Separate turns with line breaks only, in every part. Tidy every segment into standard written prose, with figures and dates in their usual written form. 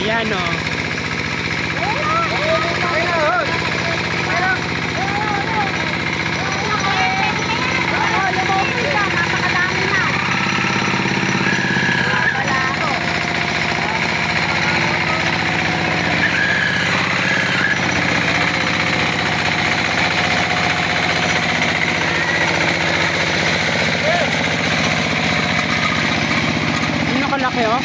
Ayan o. Nakalaki oh.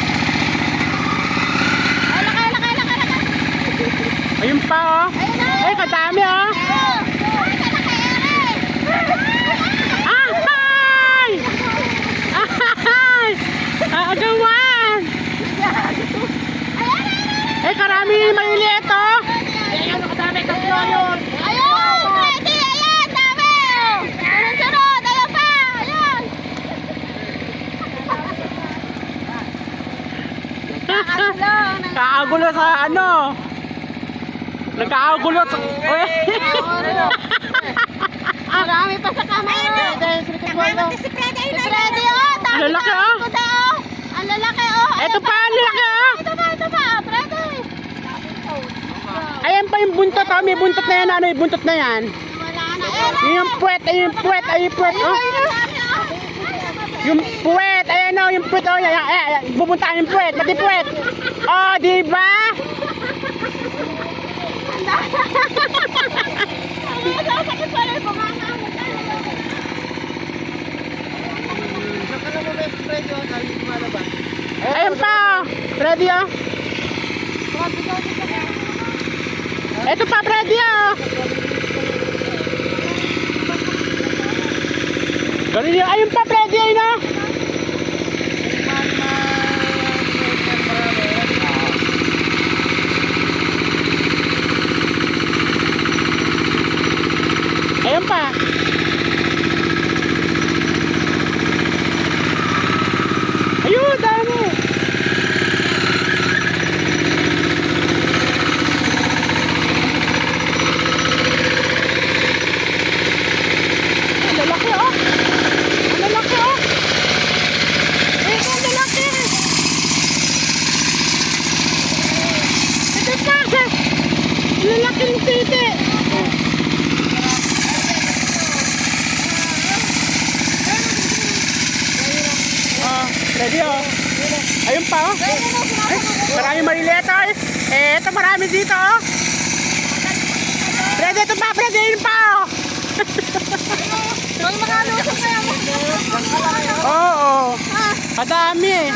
Ayun pa oh. Ay, kadami oh. Ay! Ay! Agawan! Eh, karami maliliit oh.
Ayan, kadami, tatlo yun.
Ayun! Pwede! Ayan! Dami! Sunod-sunod! Ayan pa! Ayan!
Kakagulo sa ano. Nagkakagulo sa...
Marami pa sa kamay. Tama si Freddy. Si Freddy oh!
Ang lalaki oh.
Ang lalaki oh!
Ito pa, ang lalaki oh.
Ito pa! Freddy!
Ayan pa yung buntot oh. May buntot na yan. Ano yung buntot na yan?
Wala na.
Yung puwet. Ayun yung puwet. Ayun yung puwet oh. Yung puwet. Ayan oh. Yung puwet oh. Bubuntaan yung puwet. Pati puwet. Oh, diba?
Sakit pala yung bumanga mo tayo.
Saka naman may spread yun, dahil lumalabas.
Ayan pa oh. Ready oh. Ito pa, Freddy oh. Ganun yun. Ayun pa, Freddy ayun oh. Ayun pa. Ayun, dami. Ang lalaki oh. Ang lalaki oh. Ito ang lalaki. Ito pa. Ang lalaki ng titi. Ready oh. Ayun pa oh. Ay, marami maliliit oh. Ito marami dito oh. Ready, ito pa. Ready, ayun pa oh.
Huwag makalusok kaya mo.
Oo. Kadami eh.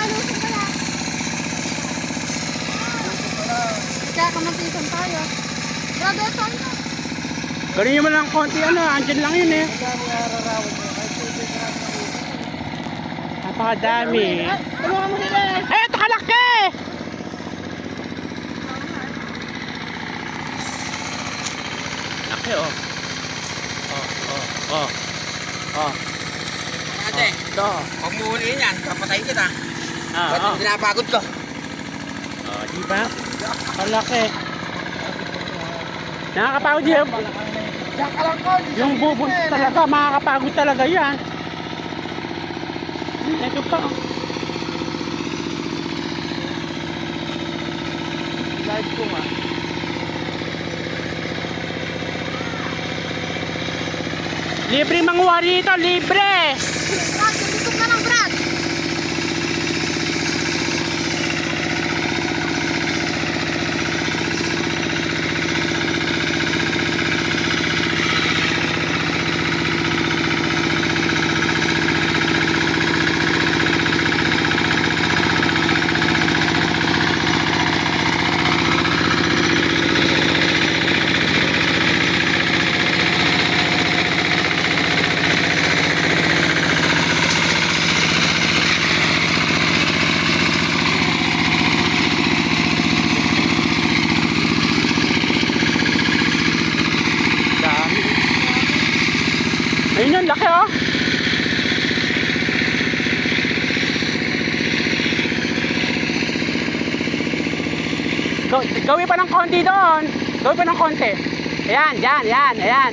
Kaya kamantisan tayo. Grabe ito ano.
Gawin nyo mo lang konti ano. Andyan lang yun eh. Napakadami.
Tulungan mo sila.
Ay, ito kalaki! Laki oh. Oh.
Ate,
Ito.
huwag mo huliin yan, papatayin kita.
Ah,
Ba't
oh.
yung pinapagod ko?
Oh, di ba? Kalaki. Nakakapagod yun.
Diyan ka lang ko.
Yung bubon talaga, makakapagod talaga yan. Ito pa.
Live ko nga.
Libre manguha dito, libre!
Brad, tutok na lang Brad.
Ayun yun, laki oh. Gawin pa ng konti doon. Gawin pa ng konti. Ayan, yan, yan, ayan.